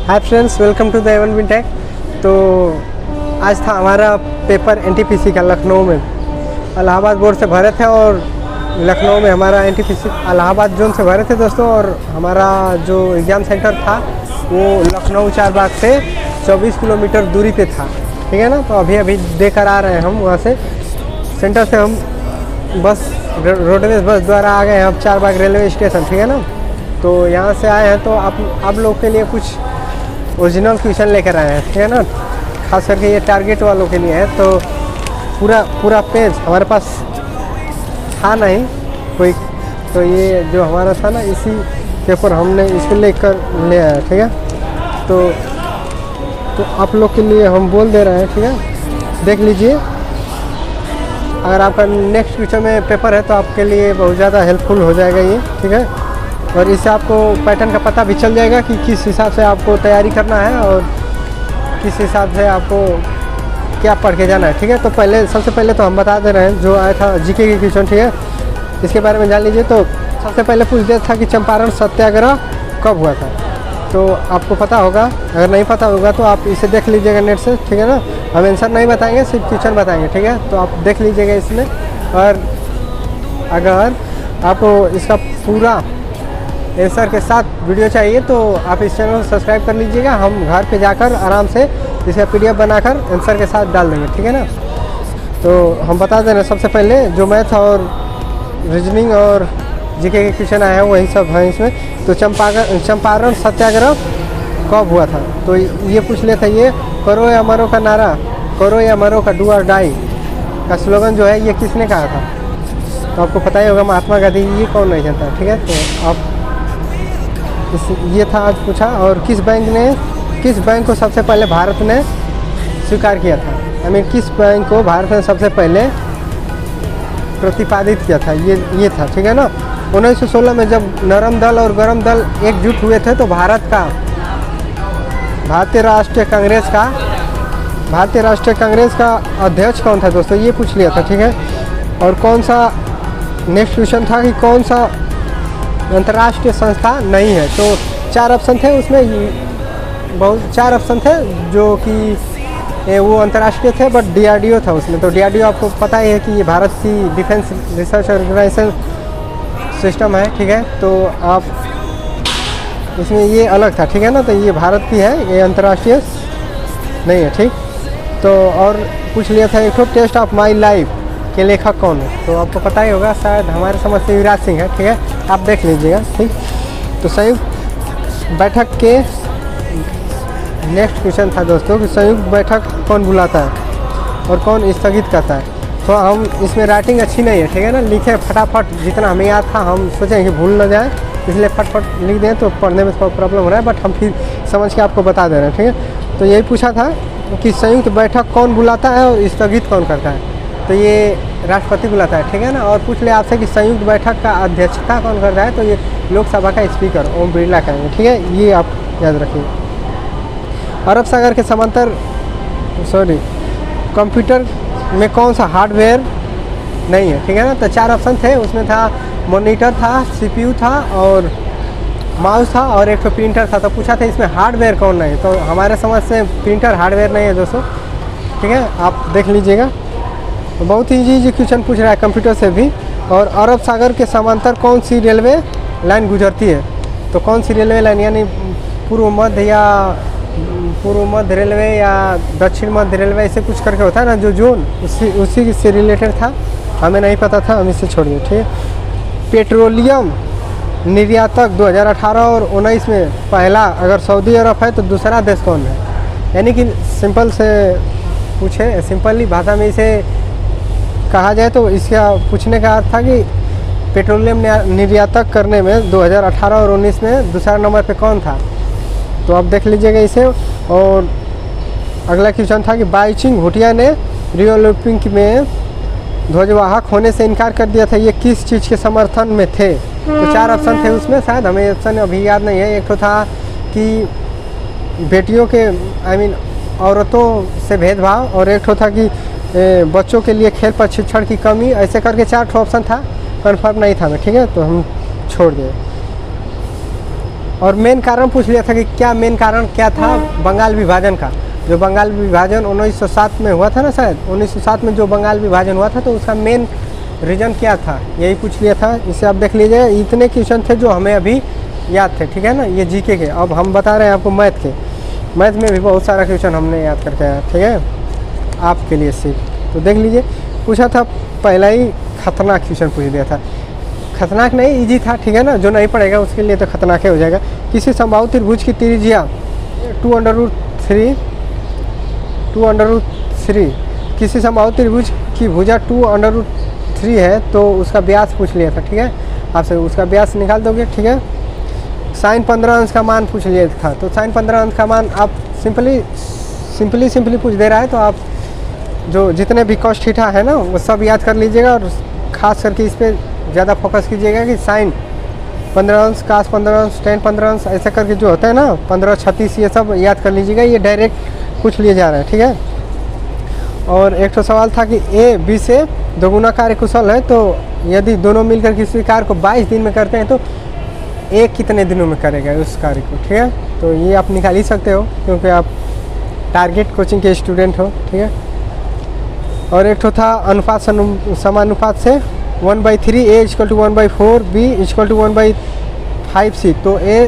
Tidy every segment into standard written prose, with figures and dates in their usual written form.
Hi friends, welcome to the एवन बिनटेक। तो आज था हमारा पेपर एनटीपीसी का लखनऊ में। इलाहाबाद बोर्ड से भरे थे और लखनऊ में हमारा एनटीपीसी इलाहाबाद जोन से भरे थे दोस्तों। और हमारा जो एग्ज़ाम सेंटर था वो लखनऊ चारबाग से 24 किलोमीटर दूरी पे था, ठीक है ना। तो अभी देकर आ रहे हैं हम वहाँ से सेंटर से। हम बस रोडवेज बस द्वारा आ गए हैं अब चारबाग रेलवे स्टेशन, ठीक है ना। तो यहाँ से आए हैं तो आप लोग के लिए कुछ ओरिजिनल क्वेश्चन लेकर आए हैं, ठीक है ना। खास करके ये टारगेट वालों के लिए है। तो पूरा पेज हमारे पास था नहीं कोई, तो ये जो हमारा था ना इसी पेपर हमने इसको लेकर ले आया, ठीक है। तो आप लोग के लिए हम बोल दे रहे हैं, ठीक है। देख लीजिए, अगर आपका नेक्स्ट क्वेश्चन में पेपर है तो आपके लिए बहुत ज़्यादा हेल्पफुल हो जाएगा ये, ठीक है। और इससे आपको पैटर्न का पता भी चल जाएगा कि किस हिसाब से आपको तैयारी करना है और किस हिसाब से आपको क्या पढ़ के जाना है, ठीक है। तो सबसे पहले तो हम बता दे रहे हैं जो आया था जीके की क्वेश्चन, ठीक है, इसके बारे में जान लीजिए। तो सबसे पहले पूछ दिया था कि चंपारण सत्याग्रह कब हुआ था। तो आपको पता होगा, अगर नहीं पता होगा तो आप इसे देख लीजिएगा नेट से, ठीक है ना। हम आंसर नहीं बताएंगे, सिर्फ क्वेश्चन बताएंगे, ठीक है। तो आप देख लीजिएगा इसमें। और अगर आपको इसका पूरा आंसर के साथ वीडियो चाहिए तो आप इस चैनल को सब्सक्राइब कर लीजिएगा। हम घर पे जाकर आराम से इसका PDF बनाकर आंसर के साथ डाल देंगे, ठीक है ना। तो हम बता दे रहे हैं सबसे पहले जो मैथ और रीजनिंग और जीके के क्वेश्चन आए हैं वही सब हैं इसमें। तो चंपारण सत्याग्रह कब हुआ था, तो ये पूछ लेते हैं। ये करो या मरो का नारा, करो या मरो का डू और डाई का स्लोगन जो है ये किसने कहा था। तो आपको पता ही होगा, महात्मा गांधी। ये कौन नहीं जानता, ठीक है। तो आप ये था आज पूछा। और किस बैंक को सबसे पहले भारत ने स्वीकार किया था। किस बैंक को भारत ने सबसे पहले प्रतिपादित किया था, ये था, ठीक है ना। 1916 में जब नरम दल और गरम दल एकजुट हुए थे तो भारतीय राष्ट्रीय कांग्रेस का अध्यक्ष कौन था दोस्तों, ये पूछ लिया था, ठीक है। और कौन सा नेक्स्ट क्वेश्चन था कि कौन सा अंतर्राष्ट्रीय संस्था नहीं है। तो 4 ऑप्शन थे उसमें, बहुत 4 ऑप्शन थे जो कि वो अंतर्राष्ट्रीय थे, बट DRDO था उसमें। तो DRDO आपको पता ही है कि ये भारत की डिफेंस रिसर्च ऑर्गेनाइजेशन सिस्टम है, ठीक है। तो आप इसमें ये अलग था, ठीक है ना। तो ये भारत की है, ये अंतर्राष्ट्रीय नहीं है, ठीक। तो और पूछ लिया था एक तो टेस्ट ऑफ माई लाइफ के लेखक कौन है। तो आपको पता ही होगा, शायद हमारे समझ से युवराज सिंह है, ठीक है। आप देख लीजिएगा, ठीक। तो संयुक्त बैठक के नेक्स्ट क्वेश्चन था दोस्तों कि संयुक्त बैठक कौन बुलाता है और कौन स्थगित करता है। तो हम इसमें राइटिंग अच्छी नहीं है, ठीक है ना। लिखे फटाफट, जितना हमें याद था हम सोचें कि भूल न जाए, इसलिए फटाफट लिख दें तो पढ़ने में थोड़ा प्रॉब्लम हो रहा है, बट हम फिर समझ के आपको बता दे रहे हैं, ठीक है। तो यही पूछा था कि संयुक्त बैठक कौन बुलाता है और स्थगित कौन करता है। तो ये राष्ट्रपति बुलाता है, ठीक है ना। और पूछ ले आपसे कि संयुक्त बैठक का अध्यक्षता कौन करता है। तो ये लोकसभा का स्पीकर ओम बिरला करेंगे, ठीक है। ये आप याद रखिए। अरब सागर के समांतर कंप्यूटर में कौन सा हार्डवेयर नहीं है, ठीक है ना। तो 4 ऑप्शन थे उसमें, था मॉनिटर था, CPU था और माउस था और एक तो प्रिंटर था। तो पूछा था इसमें हार्डवेयर कौन नहीं। तो हमारे समझ से प्रिंटर हार्डवेयर नहीं है दोस्तों, ठीक है। आप देख लीजिएगा, बहुत ही इजी क्वेश्चन पूछ रहा है कंप्यूटर से भी। और अरब सागर के समांतर कौन सी रेलवे लाइन गुजरती है। तो कौन सी रेलवे लाइन, यानी पूर्व मध्य रेलवे या दक्षिण मध्य रेलवे, ऐसे कुछ करके होता है ना जो जोन, उसी से रिलेटेड था। हमें नहीं पता था, हम इससे छोड़ दिए, ठीक है। पेट्रोलियम निर्यातक 2018 और 19 में पहला अगर सऊदी अरब है तो दूसरा देश कौन है। यानी कि सिंपल से पूछे, सिंपली भाषा में इसे कहा जाए तो इसका पूछने का अर्थ था कि पेट्रोलियम निर्यातक करने में 2018 और 19 में दूसरा नंबर पे कौन था। तो आप देख लीजिएगा इसे। और अगला क्वेश्चन था कि बाईचुंग भूटिया ने रियो ओलंपिक में ध्वजवाहक होने से इनकार कर दिया था, ये किस चीज़ के समर्थन में थे। तो 4 ऑप्शन थे उसमें, शायद हमें ऑप्शन अभी याद नहीं है। एक तो था कि बेटियों के औरतों से भेदभाव, और एक तो था कि बच्चों के लिए खेल प्रशिक्षण की कमी। ऐसे करके 4 ऑप्शन था, कन्फर्म नहीं था मैं, ठीक है। तो हम छोड़ दिए। और मेन कारण पूछ लिया था कि क्या मेन कारण क्या था बंगाल विभाजन का। जो बंगाल विभाजन 1907 में हुआ था ना, शायद 1907 में जो बंगाल विभाजन हुआ था, तो उसका मेन रीज़न क्या था, यही पूछ लिया था। इसे आप देख लीजिए, इतने क्वेश्चन थे जो हमें अभी याद थे, ठीक है ना। ये जीके के। अब हम बता रहे हैं आपको मैथ के। मैथ में भी बहुत सारा क्वेश्चन हमने याद करके आया, ठीक है, आपके लिए सिर्फ। तो देख लीजिए, पूछा था पहला ही खतरनाक क्वेश्चन पूछ दिया था। खतरनाक नहीं, इजी था, ठीक है ना। जो नहीं पढ़ेगा उसके लिए तो खतरनाक हो जाएगा। किसी समबाहु त्रिभुज की त्रिज्या 2√3 किसी समबाहु त्रिभुज की भुजा 2√3 है, तो उसका व्यास पूछ लिया था, ठीक है। आपसे उसका व्यास निकाल दोगे, ठीक है। साइन 15 अंश का मान पूछ लिया था, तो साइन 15 अंश का मान आप सिंपली पूछ दे रहा है, तो आप जो जितने भी कॉस थीटा है ना वो सब याद कर लीजिएगा। और ख़ास करके इस पर ज़्यादा फोकस कीजिएगा कि साइन 15 अंश, कास 15 अंश, टेन 15 अंश, ऐसा करके जो होता है ना 15, 36, ये सब याद कर लीजिएगा। ये डायरेक्ट पूछ लिए जा रहे हैं, ठीक है। और एक तो सवाल था कि ए बी से दोगुना कार्य कुशल है, तो यदि दोनों मिलकर किसी कार्य को 22 दिन में करते हैं तो ए कितने दिनों में करेगा उस कार्य को, ठीक है। तो ये आप निकाल ही सकते हो क्योंकि आप टारगेट कोचिंग के स्टूडेंट हो, ठीक है। और एक तो था अनुपात समानुपात से 1/3 A = 1/4 B = 1/5C। तो A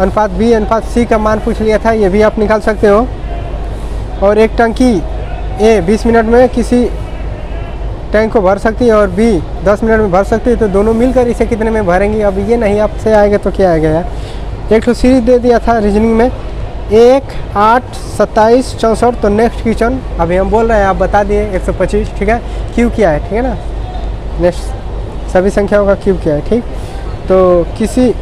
अनुपात B अनुपात C का मान पूछ लिया था, ये भी आप निकाल सकते हो। और एक टंकी A 20 मिनट में किसी टैंक को भर सकती है और B 10 मिनट में भर सकती है, तो दोनों मिलकर इसे कितने में भरेंगी। अब ये नहीं आपसे आएगा तो क्या आएगा यार। एक तो सीरीज दे दिया था रीजनिंग में 1, 8, 27, 64। तो नेक्स्ट क्वेश्चन अभी हम बोल रहे हैं, आप बता दिए 125, ठीक है। क्यू क्या है, ठीक है ना। नेक्स्ट सभी संख्याओं का क्यूब क्या है, ठीक। तो किसी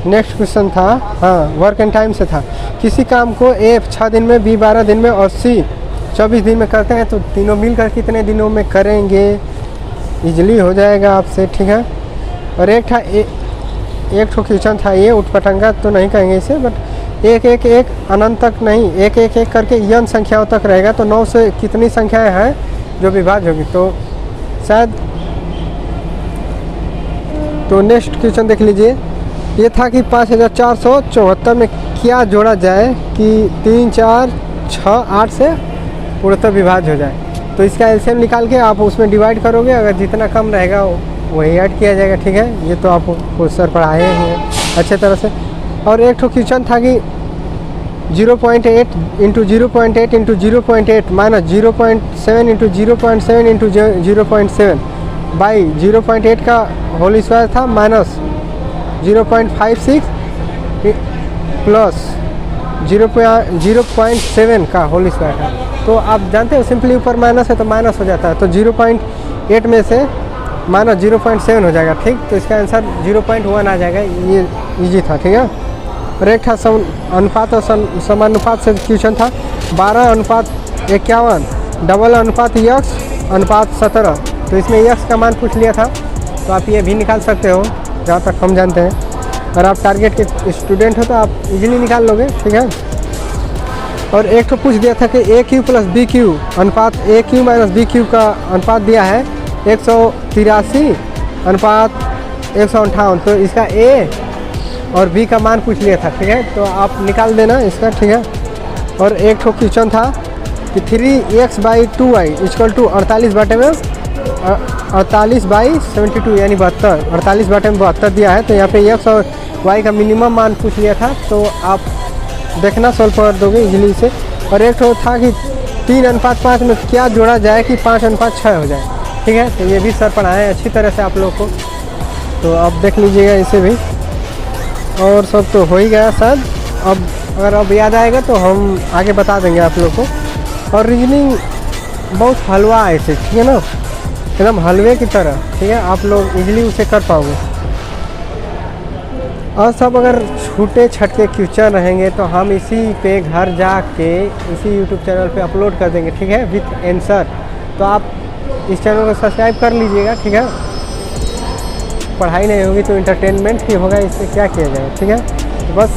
नेक्स्ट क्वेश्चन था, हाँ, वर्क एंड टाइम से था। किसी काम को ए 6 दिन में, बी 12 दिन में और सी 24 दिन में करते हैं, तो तीनों मिलकर कितने दिनों में करेंगे। इजली हो जाएगा आपसे, ठीक है। और एक था एक ठो क्वेश्चन था, ये उठपटांगा तो नहीं कहेंगे इसे, बट एक अनंत तक नहीं, एक करके n संख्याओं तक रहेगा। तो 9 से कितनी संख्याएं हैं जो विभाज्य होगी, तो शायद। तो नेक्स्ट क्वेश्चन देख लीजिए, ये था कि 5474 में क्या जोड़ा जाए कि 3, 4, 6, 8 से पूर्णतः विभाज्य हो जाए। तो इसका एलसीएम निकाल के आप उसमें डिवाइड करोगे, अगर जितना कम रहेगा वही ऐड किया जाएगा, ठीक है। ये तो आपको सर पढ़ाए हैं अच्छे तरह से। और एक तो क्वेश्चन था कि 0.8 × 0.8 × 0.8 माइनस 0.7 × 0.7 × 0.7 बाई 0.8 का होल स्क्वायर था, माइनस 0.56 प्लस 0.7 का होल स्क्वायर था। तो आप जानते हो सिंपली ऊपर माइनस है तो माइनस हो जाता है, तो 0.8 में से माइनस 0.7 हो जाएगा, ठीक। तो इसका आंसर 0.1 आ जाएगा। ये इजी था, ठीक है। और एक था अनुपात और समानुपात से क्वेश्चन था 12:51 डबल अनुपात यक्स अनुपात 17। तो इसमें यक्स का मान पूछ लिया था, तो आप ये भी निकाल सकते हो जहाँ तक हम जानते हैं। अगर आप टारगेट के स्टूडेंट हो तो आप इजीली निकाल लोगे, ठीक है। और एक तो पूछ दिया था कि AQ + BQ अनुपात AQ - BQ का अनुपात दिया है 183 अनुपात 158। तो इसका A और B का मान पूछ लिया था, ठीक है। तो आप निकाल देना इसका, ठीक है। और एक ठो क्वेश्चन था कि 3x/2y = 48/72 यानी 72, 48/72 दिया है। तो यहाँ पे x और y का मिनिमम मान पूछ लिया था, तो आप देखना सॉल्व कर दोगे इजीली इसे। और एक तो था कि 3:5 में क्या जोड़ा जाए कि 5:6 हो जाए, ठीक है। तो ये भी सर पढ़ाए अच्छी तरह से आप लोग को, तो आप देख लीजिएगा इसे भी। और सब तो हो ही गया शायद। अब अगर अब याद आएगा तो हम आगे बता देंगे आप लोग को। और रीजनिंग बहुत हलवा है इसे, ठीक है ना, एकदम हलवे की तरह, ठीक है। आप लोग इजीली उसे कर पाओगे। और सब अगर छूटे छटके क्वेश्चन रहेंगे तो हम इसी पे घर जाके इसी यूट्यूब चैनल पे अपलोड कर देंगे, ठीक है, विथ आंसर। तो आप इस चैनल को सब्सक्राइब कर लीजिएगा, ठीक है। पढ़ाई नहीं होगी तो इंटरटेनमेंट ही होगा, इससे क्या किया जाए, ठीक है। तो बस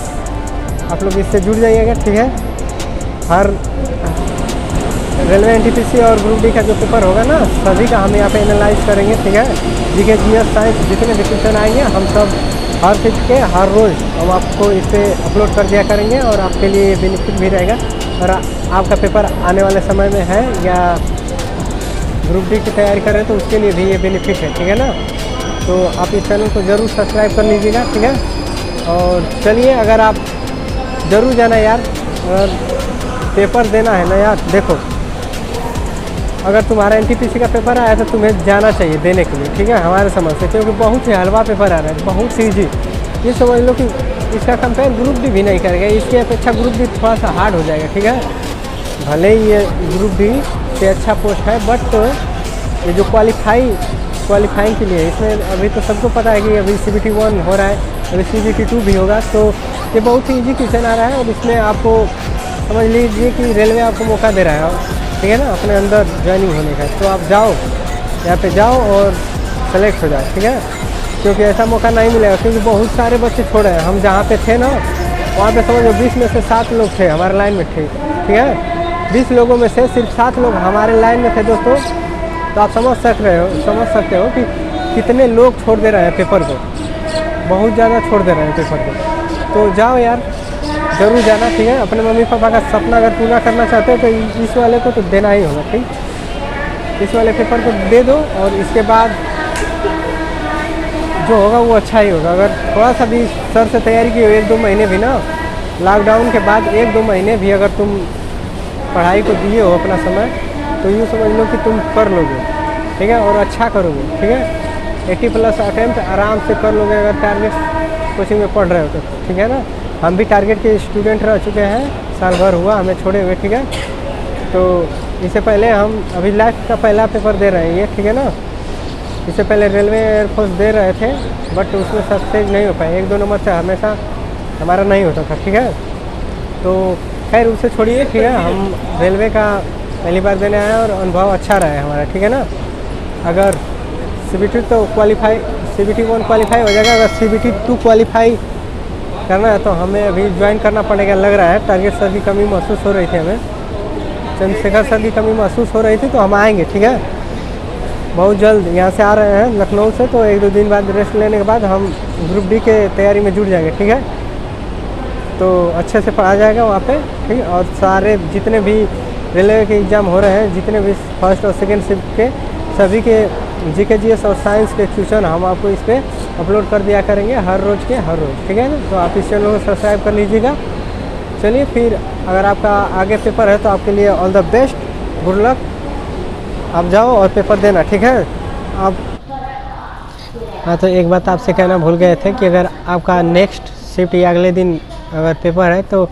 आप लोग इससे जुड़ जाइएगा, ठीक है। हर रेलवे एनटीपीसी और ग्रुप डी का जो पेपर होगा ना, सभी का हम यहाँ पे एनालाइज करेंगे, ठीक है। जीके, जीएस, साइंस जितने भी क्वेश्चन आएंगे हम सब हर शिफ्ट के हर रोज़ हम आपको इस पर अपलोड कर दिया करेंगे और आपके लिए बेनिफिट भी रहेगा। और आपका पेपर आने वाले समय में है या ग्रुप डी की तैयारी कर रहे हैं तो उसके लिए भी ये बेनिफिट है, ठीक है ना। तो आप इस चैनल को ज़रूर सब्सक्राइब कर लीजिएगा, ठीक है। और चलिए, अगर आप ज़रूर जाना यार, अगर पेपर देना है ना यार, देखो अगर तुम्हारा एनटीपीसी का पेपर आया तो तुम्हें जाना चाहिए देने के लिए, ठीक है, हमारे समझ से, क्योंकि बहुत ही हलवा पेपर आ रहा है, बहुत ईजी। ये समझ लो कि इसका कंपेयर ग्रुप डी भी नहीं करेगा, इसकी अपेक्षा ग्रुप डी थोड़ा सा हार्ड हो जाएगा, ठीक है। भले ही ये ग्रुप डी से अच्छा पोस्ट है, बट ये जो क्वालिफाइंग के लिए इसमें अभी तो सबको पता है कि अभी CBT 1 हो रहा है, अभी CBT 2 भी होगा। तो ये बहुत ही ईजी क्वेश्चन आ रहा है और इसमें आपको समझ लीजिए कि रेलवे आपको मौका दे रहा है, ठीक है ना, अपने अंदर ज्वाइनिंग होने का। तो आप जाओ, यहाँ पे जाओ और सेलेक्ट हो जाओ, ठीक है, क्योंकि ऐसा मौका नहीं मिलेगा, क्योंकि बहुत सारे बच्चे छोड़े हैं। हम जहाँ पे थे ना, वहाँ पे समझो 20 में से 7 लोग थे हमारे लाइन में थे, ठीक है। 20 लोगों में से सिर्फ 7 लोग हमारे लाइन में थे दोस्तों। तो आप समझ सकते हो कि कितने लोग छोड़ दे रहे हैं पेपर को, बहुत ज़्यादा छोड़ दे रहे हैं पेपर को। तो जाओ यार, ज़रूर जाना, ठीक है। अपने मम्मी पापा का सपना अगर पूरा करना चाहते हो तो इस वाले को तो देना ही होगा, ठीक। इस वाले पेपर को दे दो और इसके बाद जो होगा वो अच्छा ही होगा। अगर थोड़ा सा भी सर से तैयारी की हो, 1-2 महीने भी ना, लॉकडाउन के बाद 1-2 महीने भी अगर तुम पढ़ाई को दिए हो अपना समय, तो यूँ समझ लो कि तुम कर लोगे, ठीक है, और अच्छा करोगे, ठीक है। 80+ अटैम्प्ट आराम से कर लोगे अगर टारगेट कोचिंग में पढ़ रहे हो तो, ठीक है ना। हम भी टारगेट के स्टूडेंट रह चुके हैं, साल भर हुआ हमें छोड़े हुए, ठीक है। तो इससे पहले हम अभी लाइफ का पहला पेपर दे रहे हैं ये, ठीक है ना। इससे पहले रेलवे एयरफोर्स दे रहे थे, बट उसमें सक्सेस नहीं हो पाए, 1-2 नंबर से हमेशा हमारा नहीं होता था, ठीक है। तो खैर उसे छोड़िए, ठीक है। हम रेलवे का पहली बार देने आए और अनुभव अच्छा रहा है हमारा, ठीक है ना। अगर CBT तो CBT 1 क्वालिफाई हो जाएगा, अगर CBT 2 क्वालिफाई करना है तो हमें अभी ज्वाइन करना पड़ेगा, लग रहा है। टारगेट सर की कमी महसूस हो रही थी हमें, चंद्रशेखर सर की कमी महसूस हो रही थी, तो हम आएंगे, ठीक है। बहुत जल्द यहाँ से आ रहे हैं लखनऊ से, तो 1-2 दिन बाद रेस्ट लेने के बाद हम ग्रुप डी के तैयारी में जुट जाएंगे, ठीक है। तो अच्छे से पढ़ा जाएगा वहाँ पे, ठीक है। और सारे जितने भी रेलवे के एग्ज़ाम हो रहे हैं, जितने भी फर्स्ट और सेकेंड शिफ्ट के, सभी के GK GS और साइंस के क्वेश्चन हम आपको इस पर अपलोड कर दिया करेंगे हर रोज़, ठीक है ना। तो आप इस चैनल को सब्सक्राइब कर लीजिएगा। चलिए फिर, अगर आपका आगे पेपर है तो आपके लिए all the best, good luck. आप जाओ और पेपर देना, ठीक है। आप हाँ, तो एक बात आपसे कहना भूल गए थे कि अगर आपका नेक्स्ट शिफ्ट या अगले दिन अगर पेपर है तो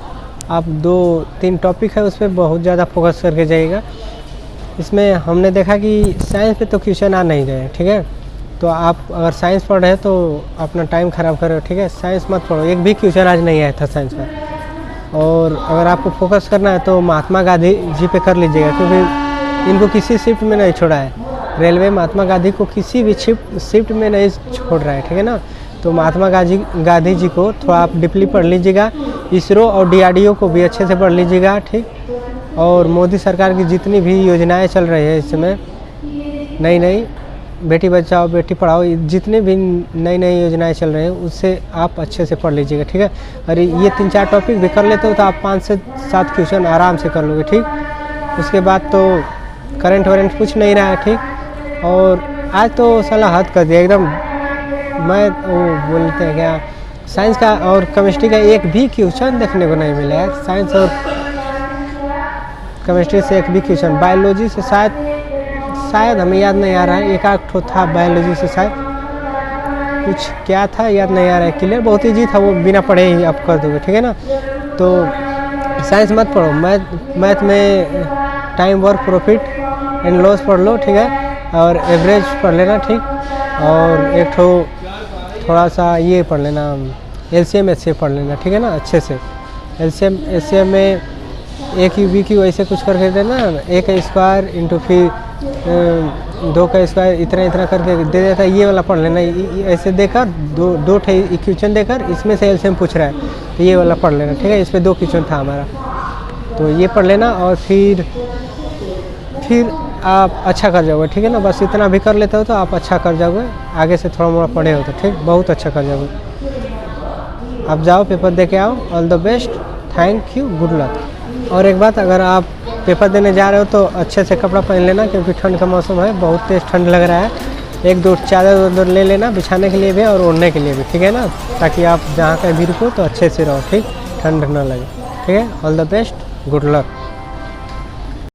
आप 2-3 टॉपिक है उस पर बहुत ज़्यादा फोकस करके जाइएगा। इसमें हमने देखा कि साइंस पे तो क्वेश्चन आ नहीं रहे, ठीक है। तो आप अगर साइंस पढ़ रहे हैं तो अपना टाइम ख़राब कर रहे हो, ठीक है। साइंस मत पढ़ो, एक भी क्वेश्चन आज नहीं आया था साइंस का। और अगर आपको फोकस करना है तो महात्मा गांधी जी पे कर लीजिएगा, क्योंकि इनको किसी शिफ्ट में नहीं छोड़ा है। रेलवे महात्मा गांधी को किसी भी शिफ्ट में नहीं छोड़ रहा है, ठीक है ना। तो महात्मा गांधी जी को थोड़ा आप डीपली पढ़ लीजिएगा। इसरो और DRDO को भी अच्छे से पढ़ लीजिएगा, ठीक। और मोदी सरकार की जितनी भी योजनाएं चल रही है इस समय, नई बेटी बचाओ बेटी पढ़ाओ, जितने भी नई योजनाएं चल रही हैं उससे आप अच्छे से पढ़ लीजिएगा, ठीक है। और ये 3-4 टॉपिक भी कर लेते हो तो आप 5 से 7 क्वेश्चन आराम से कर लोगे, ठीक। उसके बाद तो करंट वारंट कुछ नहीं रहा है, ठीक। और आज तो साला हद कर दिया एकदम। मैं वो बोलते हैं क्या, साइंस का और केमिस्ट्री का एक भी क्वेश्चन देखने को नहीं मिला है। साइंस और केमिस्ट्री से एक भी क्वेश्चन, बायोलॉजी से शायद हमें याद नहीं आ रहा है, एक आध ठो था बायोलॉजी से, शायद कुछ क्या था याद नहीं आ रहा है क्लियर। बहुत ईजी था वो, बिना पढ़े ही आप कर दोगे, ठीक है ना। तो साइंस मत पढ़ो, मैथ में time work profit and loss पढ़ लो, ठीक है। और एवरेज पढ़ लेना, ठीक। और एक ठो थोड़ा सा ये पढ़ लेना, LCM HCF पढ़ लेना, ठीक है ना, अच्छे से। LCM HCF में AQ ऐसे कुछ करके देना, 1 का स्क्वायर इंटू फिर 2 का स्क्वायर इतना करके दे देता है, ये वाला पढ़ लेना। ऐसे देकर दो क्वेश्चन देकर इसमें से LCM पूछ रहा है तो ये वाला पढ़ लेना, ठीक है। इस पर 2 क्वेश्चन था हमारा, तो ये पढ़ लेना और फिर आप अच्छा कर जाओगे, ठीक है ना। बस इतना भी कर लेते हो तो आप अच्छा कर जाओगे, आगे से थोड़ा मोड़ा पढ़े हो तो, ठीक, बहुत अच्छा कर जाओगे। आप जाओ पेपर दे के आओ। All the best, thank you, good luck. और एक बात, अगर आप पेपर देने जा रहे हो तो अच्छे से कपड़ा पहन लेना, क्योंकि ठंड का मौसम है, बहुत तेज़ ठंड लग रहा है। एक दो चादर उधर ले लेना बिछाने के लिए भी और ओढ़ने के लिए भी, ठीक है ना, ताकि आप जहाँ कहीं भी रुको तो अच्छे से रहो, ठीक, ठंड ना लगे, ठीक है। All the best, good luck.